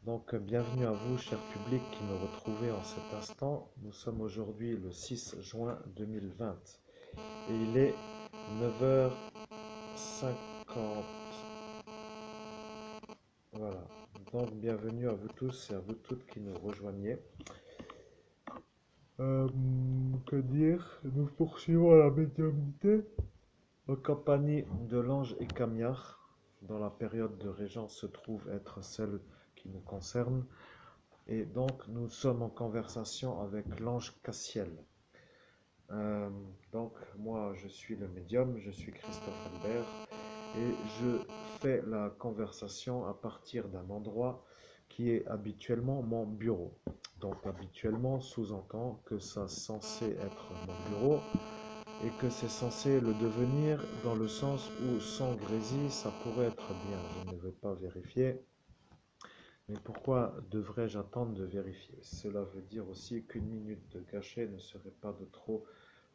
Donc, bienvenue à vous, cher public, qui me retrouvez en cet instant. Nous sommes aujourd'hui le 6 juin 2020 et il est 9h50. Voilà. Donc, bienvenue à vous tous et à vous toutes qui nous rejoignez. Euh, que dire? Nous poursuivons la médiumnité en compagnie de l'ange et Camillard, dont la période de régence se trouve être celle qui nous concerne. Et donc, nous sommes en conversation avec l'ange Cassiel. Euh, donc, moi, je suis le médium, je suis Christophe Albert, et je fais la conversation à partir d'un endroit qui est habituellement mon bureau. Donc, habituellement, sous-entend que ça est censé être mon bureau et que c'est censé le devenir dans le sens où sans Grésy, ça pourrait être bien. Je ne veux pas vérifier. Mais pourquoi devrais-je attendre de vérifier? Cela veut dire aussi qu'une minute de cachet ne serait pas de trop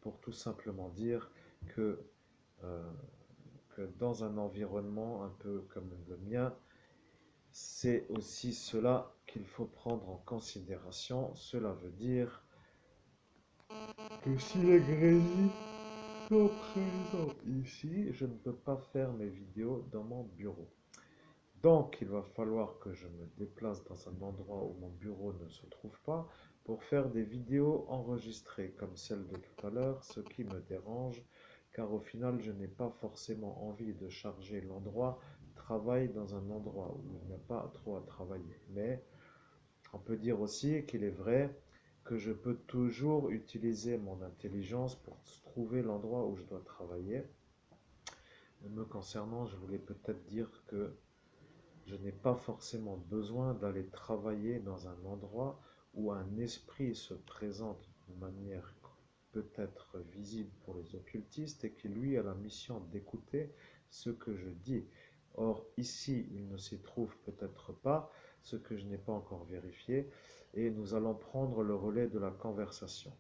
pour tout simplement dire que, euh, que dans un environnement un peu comme le mien, c'est aussi cela qu'il faut prendre en considération. Cela veut dire que si les grésilles sont présents ici, je ne peux pas faire mes vidéos dans mon bureau. Donc, il va falloir que je me déplace dans un endroit où mon bureau ne se trouve pas pour faire des vidéos enregistrées comme celle de tout à l'heure, ce qui me dérange car au final, je n'ai pas forcément envie de charger l'endroit travail dans un endroit où il n'y a pas trop à travailler. Mais on peut dire aussi qu'il est vrai que je peux toujours utiliser mon intelligence pour trouver l'endroit où je dois travailler. Me concernant, je voulais peut-être dire que je n'ai pas forcément besoin d'aller travailler dans un endroit où un esprit se présente de manière peut-être visible pour les occultistes et qui lui a la mission d'écouter ce que je dis. Or ici, il ne s'y trouve peut-être pas, ce que je n'ai pas encore vérifié, et nous allons prendre le relais de la conversation.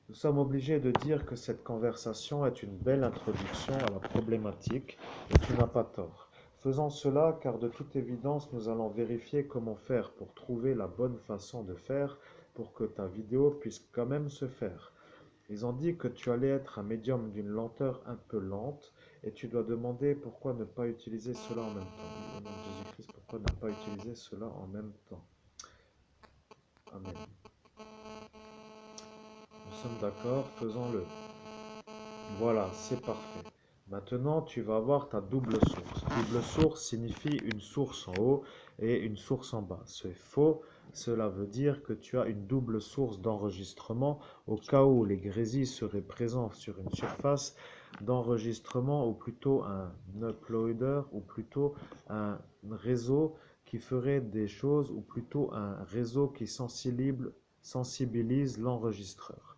Nous sommes obligés de dire que cette conversation est une belle introduction à la problématique et tu n'as pas tort. Faisons cela car de toute évidence nous allons vérifier comment faire pour trouver la bonne façon de faire pour que ta vidéo puisse quand même se faire. Ils ont dit que tu allais être un médium d'une lenteur un peu lente et tu dois demander pourquoi ne pas utiliser cela en même temps. Au nom de Jésus-Christ, pourquoi ne pas utiliser cela en même temps? Amen. Nous sommes d'accord, faisons-le. Voilà, c'est parfait. Maintenant, tu vas avoir ta double source. Double source signifie une source en haut et une source en bas. C'est faux. Cela veut dire que tu as une double source d'enregistrement au cas où les grésilles seraient présents sur une surface d'enregistrement ou plutôt un uploader ou plutôt un réseau qui ferait des choses ou plutôt un réseau qui sensibilise l'enregistreur.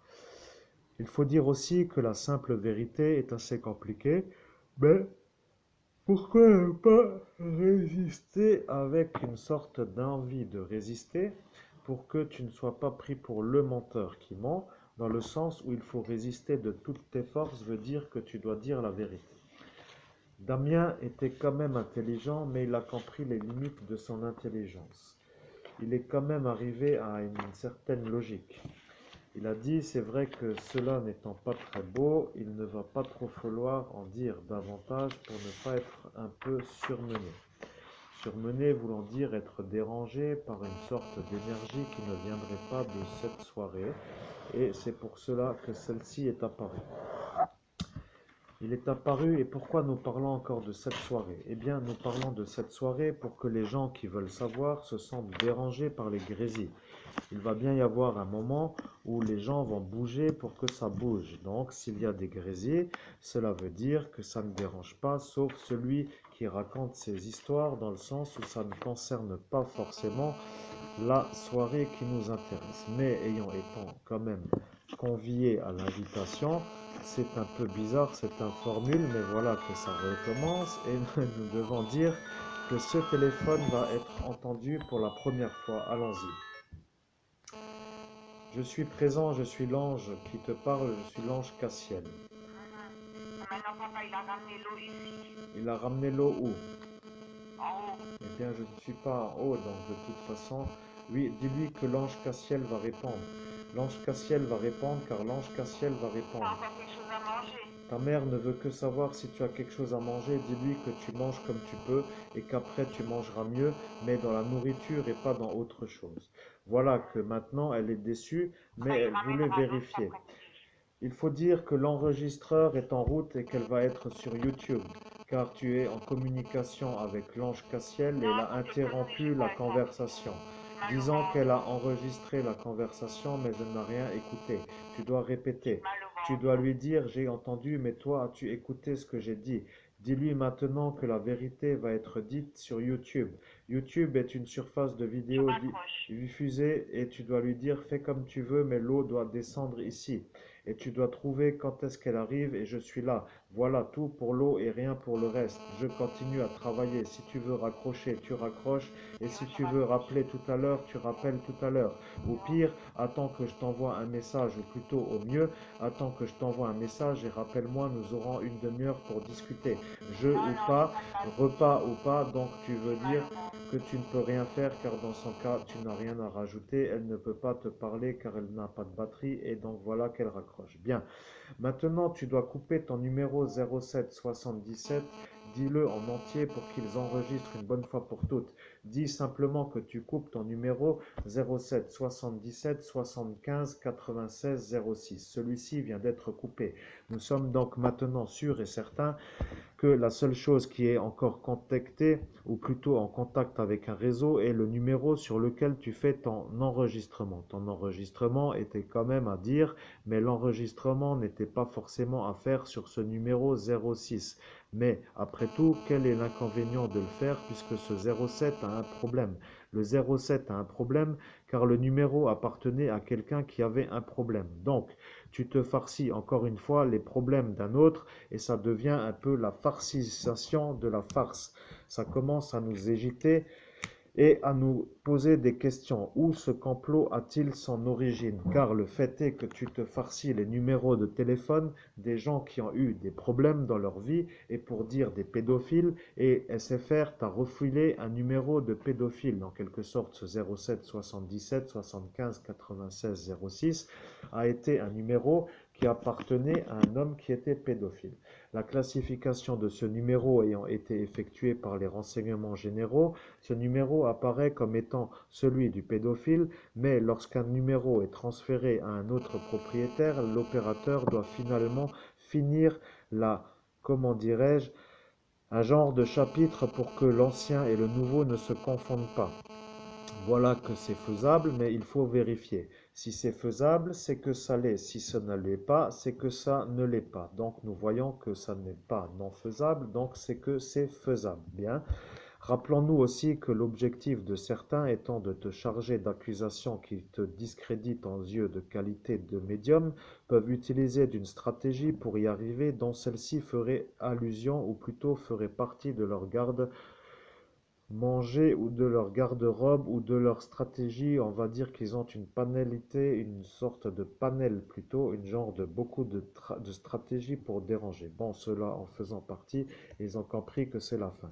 Il faut dire aussi que la simple vérité est assez compliquée, mais pourquoi ne pas résister avec une sorte d'envie de résister pour que tu ne sois pas pris pour le menteur qui ment, dans le sens où il faut résister de toutes tes forces veut dire que tu dois dire la vérité. Damien était quand même intelligent, mais il a compris les limites de son intelligence. Il est quand même arrivé à une certaine logique. Il a dit, c'est vrai que cela n'étant pas très beau, il ne va pas trop falloir en dire davantage pour ne pas être un peu surmené. Surmené voulant dire être dérangé par une sorte d'énergie qui ne viendrait pas de cette soirée, et c'est pour cela que celle-ci est apparue. Il est apparu et pourquoi nous parlons encore de cette soirée? Eh bien, nous parlons de cette soirée pour que les gens qui veulent savoir se sentent dérangés par les grésilles. Il va bien y avoir un moment où les gens vont bouger pour que ça bouge. Donc, s'il y a des grésilles, cela veut dire que ça ne dérange pas, sauf celui qui raconte ses histoires dans le sens où ça ne concerne pas forcément la soirée qui nous intéresse. Mais ayant été quand même conviés à l'invitation, c'est un peu bizarre cette formule, mais voilà que ça recommence et nous devons dire que ce téléphone va être entendu pour la première fois. Allons-y. Je suis présent, je suis l'ange qui te parle, je suis l'ange Cassiel. Maintenant, papa, il a ramené l'eau ici, Il a ramené l'eau où? en haut. Et bien, je ne suis pas en haut, donc de toute façon, oui, dis-lui que l'ange Cassiel va répondre. L'ange Cassiel va répondre car l'ange Cassiel va T'as répondre. encore quelque chose à manger? Ta mère ne veut que savoir si tu as quelque chose à manger. Dis-lui que tu manges comme tu peux et qu'après tu mangeras mieux, mais dans la nourriture et pas dans autre chose. Voilà que maintenant elle est déçue, mais Bah, il elle voulait ramènera l'eau cet vérifier. après-midi. Il faut dire que l'enregistreur est en route et qu'elle va être sur YouTube, car tu es en communication avec l'ange Cassiel et Non, elle a s'il te plaît, j'en ai interrompu juste la avec moi. conversation, J'ai mal au disant qu'elle ventre. a enregistré la conversation mais elle n'a rien écouté. Tu dois J'ai répéter. mal au Tu dois ventre. lui dire j'ai entendu mais toi as-tu écouté ce que j'ai dit? Dis-lui maintenant que la vérité va être dite sur YouTube. YouTube est une surface de Tu vidéo raccroches. diffusée et tu dois lui dire fais comme tu veux mais l'eau doit descendre ici et tu dois trouver quand est-ce qu'elle arrive et je suis là. Voilà tout pour l'eau et rien pour le reste. Je continue à travailler. Si tu veux raccrocher, tu raccroches et si Moi, je tu veux raccroche. rappeler tout à l'heure, tu rappelles tout à l'heure. Au Non. pire, attends que je t'envoie un message ou plutôt au mieux, attends que je t'envoie un message et rappelle-moi, nous aurons une demi-heure pour discuter. Jeu Non, ou non, j'ai pas, pas de batterie. repas ou pas, donc tu veux J'ai mal dire au ventre. que tu ne peux rien faire car dans son cas tu n'as rien à rajouter, elle ne peut pas te parler car elle n'a pas de batterie et donc voilà qu'elle raccroche. Bien, maintenant tu dois couper ton numéro 0777, dis-le en entier pour qu'ils enregistrent une bonne fois pour toutes. Dis simplement que tu coupes ton numéro 07 77 75 96 06. Celui-ci vient d'être coupé. Nous sommes donc maintenant sûrs et certains que la seule chose qui est encore contactée, ou plutôt en contact avec un réseau, est le numéro sur lequel tu fais ton enregistrement. Ton enregistrement était quand même à dire, mais l'enregistrement n'était pas forcément à faire sur ce numéro 06. Mais après tout, quel est l'inconvénient de le faire puisque ce 07 a un problème? Le 07 a un problème car le numéro appartenait à quelqu'un qui avait un problème. Donc, tu te farcis encore une fois les problèmes d'un autre et ça devient un peu la farcisation de la farce. Ça commence à nous agiter et à nous poser des questions. Où ce complot a-t-il son origine? Car le fait est que tu te farcis les numéros de téléphone des gens qui ont eu des problèmes dans leur vie et pour dire des pédophiles et SFR t'a refilé un numéro de pédophile. En quelque sorte, ce 07 77 75 96 06 a été un numéro qui appartenait à un homme qui était pédophile. La classification de ce numéro ayant été effectuée par les renseignements généraux, ce numéro apparaît comme étant celui du pédophile, mais lorsqu'un numéro est transféré à un autre propriétaire, l'opérateur doit finalement finir la, comment dirais-je, un genre de chapitre pour que l'ancien et le nouveau ne se confondent pas. Voilà que c'est faisable, mais il faut vérifier. Si c'est faisable, c'est que ça l'est. Si ça ne l'est pas, c'est que ça ne l'est pas. Donc nous voyons que ça n'est pas non faisable, donc c'est que c'est faisable. Bien. Rappelons-nous aussi que l'objectif de certains étant de te charger d'accusations qui te discréditent aux yeux de qualité de médium, peuvent utiliser d'une stratégie pour y arriver dont celle-ci ferait allusion ou plutôt ferait partie de leur garde manger ou de leur garde-robe ou de leur stratégie. On va dire qu'ils ont une panalité, une sorte de panel plutôt, une genre de beaucoup de stratégies pour déranger. Bon, cela en faisant partie, ils ont compris que c'est la fin.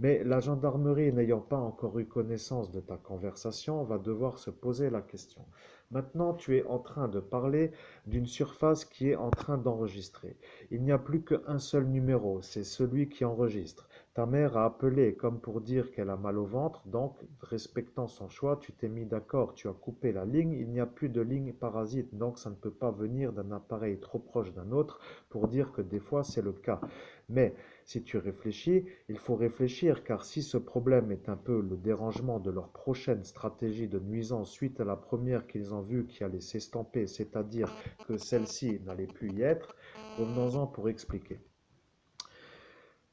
Mais la gendarmerie n'ayant pas encore eu connaissance de ta conversation va devoir se poser la question. Maintenant, tu es en train de parler d'une surface qui est en train d'enregistrer. Il n'y a plus qu'un seul numéro, c'est celui qui enregistre. Ta mère a appelé comme pour dire qu'elle a mal au ventre, donc, respectant son choix, tu t'es mis d'accord, tu as coupé la ligne, il n'y a plus de ligne parasite, donc ça ne peut pas venir d'un appareil trop proche d'un autre pour dire que des fois c'est le cas. Mais si tu réfléchis, il faut réfléchir car si ce problème est un peu le dérangement de leur prochaine stratégie de nuisance suite à la première qu'ils ont vue qui allait s'estomper, c'est-à-dire que celle-ci n'allait plus y être, revenons-en pour expliquer.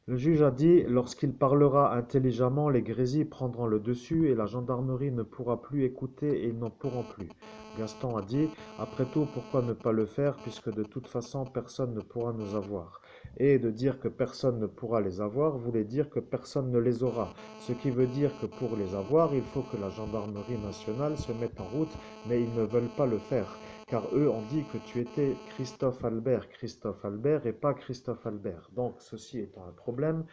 Le juge a dit, lorsqu'il parlera intelligemment, les grésilles prendront le dessus et la gendarmerie ne pourra plus écouter et ils n'en pourront plus. Gaston a dit, après tout, pourquoi ne pas le faire puisque de toute façon personne ne pourra nous avoir. Et de dire que personne ne pourra les avoir voulait dire que personne ne les aura. Ce qui veut dire que pour les avoir, il faut que la gendarmerie nationale se mette en route, mais ils ne veulent pas le faire car eux ont dit que tu étais Christophe Albert et pas Christophe Albert. Donc, ceci étant un problème,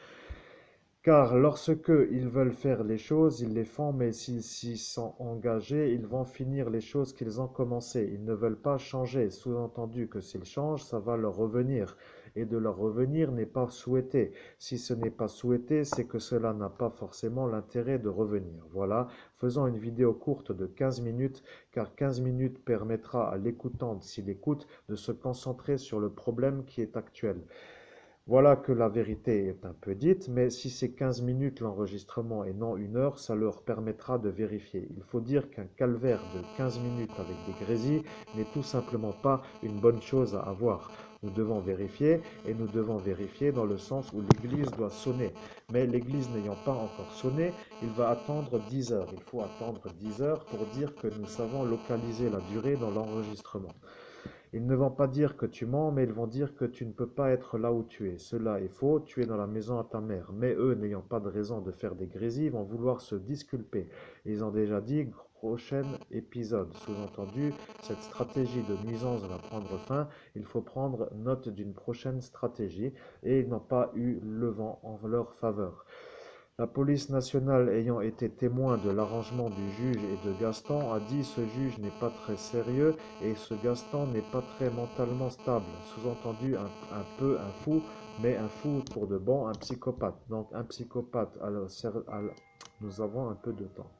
Car lorsque ils veulent faire les choses, ils les font, mais s'ils s'y sont engagés, ils vont finir les choses qu'ils ont commencées. Ils ne veulent pas changer, sous-entendu que s'ils changent, ça va leur revenir. Et de leur revenir n'est pas souhaité. Si ce n'est pas souhaité, c'est que cela n'a pas forcément l'intérêt de revenir. Voilà, faisons une vidéo courte de 15 minutes, car 15 minutes permettra à l'écoutant, s'il écoute, de se concentrer sur le problème qui est actuel. Voilà que la vérité est un peu dite, mais si c'est 15 minutes l'enregistrement et non 1 heure, ça leur permettra de vérifier. Il faut dire qu'un calvaire de 15 minutes avec des grésilles n'est tout simplement pas une bonne chose à avoir. Nous devons vérifier, et nous devons vérifier dans le sens où l'église doit sonner. Mais l'église n'ayant pas encore sonné, il va attendre 10 heures. Il faut attendre 10 heures pour dire que nous savons localiser la durée dans l'enregistrement. Ils ne vont pas dire que tu mens, mais ils vont dire que tu ne peux pas être là où tu es. Cela est faux, tu es dans la maison à ta mère. Mais eux, n'ayant pas de raison de faire des grésilles, vont vouloir se disculper. Ils ont déjà dit prochain épisode. Sous-entendu, cette stratégie de nuisance va prendre fin. Il faut prendre note d'une prochaine stratégie et ils n'ont pas eu le vent en leur faveur. La police nationale ayant été témoin de l'arrangement du juge et de Gaston a dit ce juge n'est pas très sérieux et ce Gaston n'est pas très mentalement stable. Sous-entendu un peu un fou, mais un fou pour de bon, un psychopathe. Donc un psychopathe, nous avons un peu de temps.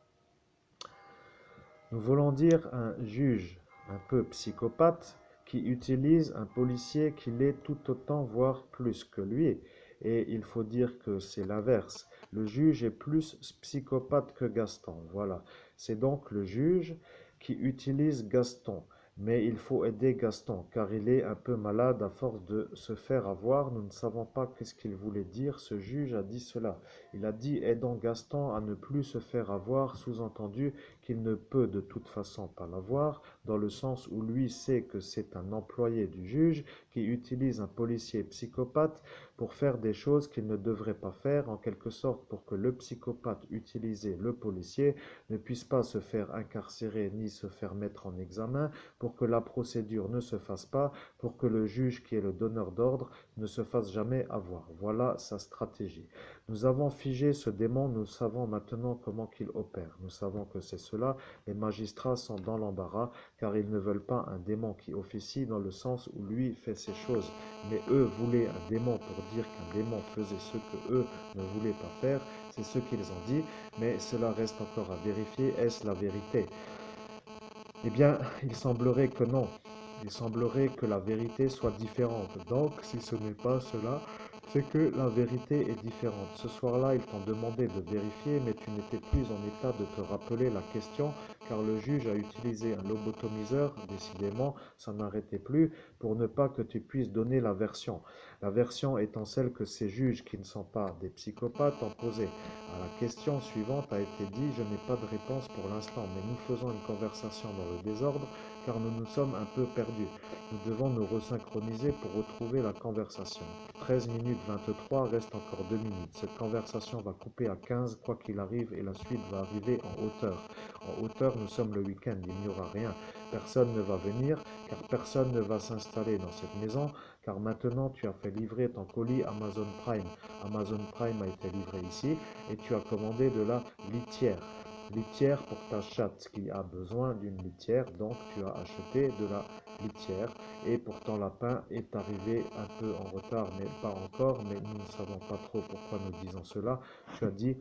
Nous voulons dire un juge un peu psychopathe qui utilise un policier qui l'est tout autant, voire plus que lui. Et il faut dire que c'est l'inverse. Le juge est plus psychopathe que Gaston. Voilà. C'est donc le juge qui utilise Gaston. Mais il faut aider Gaston, car il est un peu malade à force de se faire avoir. Nous ne savons pas qu'est-ce qu'il voulait dire. Ce juge a dit cela. Il a dit aidons Gaston à ne plus se faire avoir, sous-entendu qu'il ne peut de toute façon pas l'avoir, dans le sens où lui sait que c'est un employé du juge qui utilise un policier psychopathe pour faire des choses qu'il ne devrait pas faire, en quelque sorte pour que le psychopathe utilisé, le policier, ne puisse pas se faire incarcérer ni se faire mettre en examen, pour que la procédure ne se fasse pas, pour que le juge qui est le donneur d'ordre ne se fasse jamais avoir. Voilà sa stratégie. Nous avons figé ce démon, nous savons maintenant comment qu'il opère. Nous savons que c'est cela. Les magistrats sont dans l'embarras car ils ne veulent pas un démon qui officie dans le sens où lui fait ces choses. Mais eux voulaient un démon pour dire qu'un démon faisait ce que eux ne voulaient pas faire. C'est ce qu'ils ont dit, mais cela reste encore à vérifier. Est-ce la vérité? Eh bien, il semblerait que non. Il semblerait que la vérité soit différente. Donc, si ce n'est pas cela, c'est que la vérité est différente. Ce soir-là, ils t'ont demandé de vérifier, mais tu n'étais plus en état de te rappeler la question, car le juge a utilisé un lobotomiseur, décidément, ça n'arrêtait plus, pour ne pas que tu puisses donner la version. La version étant celle que ces juges, qui ne sont pas des psychopathes, ont posée. À la question suivante a été dit, je n'ai pas de réponse pour l'instant, mais nous faisons une conversation dans le désordre, car nous nous sommes un peu perdus. Nous devons nous resynchroniser pour retrouver la conversation. 13 minutes 23, reste encore 2 minutes. Cette conversation va couper à 15, quoi qu'il arrive, et la suite va arriver en hauteur. En hauteur, nous sommes le week-end, il n'y aura rien. Personne ne va venir, car personne ne va s'installer dans cette maison, car maintenant tu as fait livrer ton colis Amazon Prime. Amazon Prime a été livré ici, et tu as commandé de la litière. Litière pour ta chatte qui a besoin d'une litière, donc tu as acheté de la litière et pour ton lapin est arrivé un peu en retard, mais pas encore, mais nous ne savons pas trop pourquoi nous disons cela. Tu as dit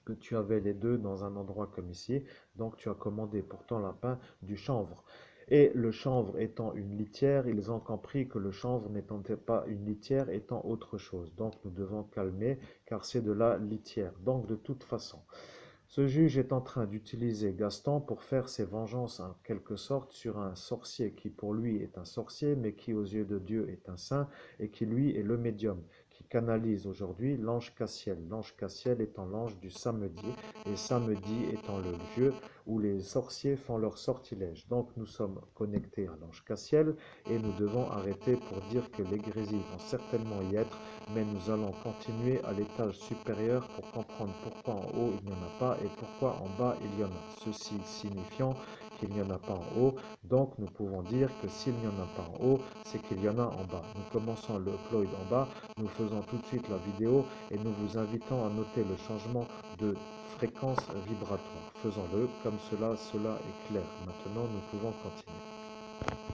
que tu avais les deux dans un endroit comme ici, donc tu as commandé pour ton lapin du chanvre. Et le chanvre étant une litière, ils ont compris que le chanvre n'étant pas une litière, étant autre chose. Donc nous devons calmer, car c'est de la litière. Donc de toute façon, ce juge est en train d'utiliser Gaston pour faire ses vengeances en quelque sorte sur un sorcier qui pour lui est un sorcier mais qui aux yeux de Dieu est un saint et qui lui est le médium qui canalise aujourd'hui l'ange Cassiel. L'ange Cassiel étant l'ange du samedi et samedi étant le lieu où les sorciers font leur sortilège. Donc nous sommes connectés à l'ange Cassiel et nous devons arrêter pour dire que les grésilles vont certainement y être, mais nous allons continuer à l'étage supérieur pour comprendre pourquoi en haut il n'y en a pas et pourquoi en bas il y en a. Ceci signifiant qu'il n'y en a pas en haut. Donc nous pouvons dire que s'il n'y en a pas en haut, c'est qu'il y en a en bas. Nous commençons le upload en bas, nous faisons tout de suite la vidéo et nous vous invitons à noter le changement de fréquence vibratoire. Faisons-le comme cela, cela est clair. Maintenant nous pouvons continuer.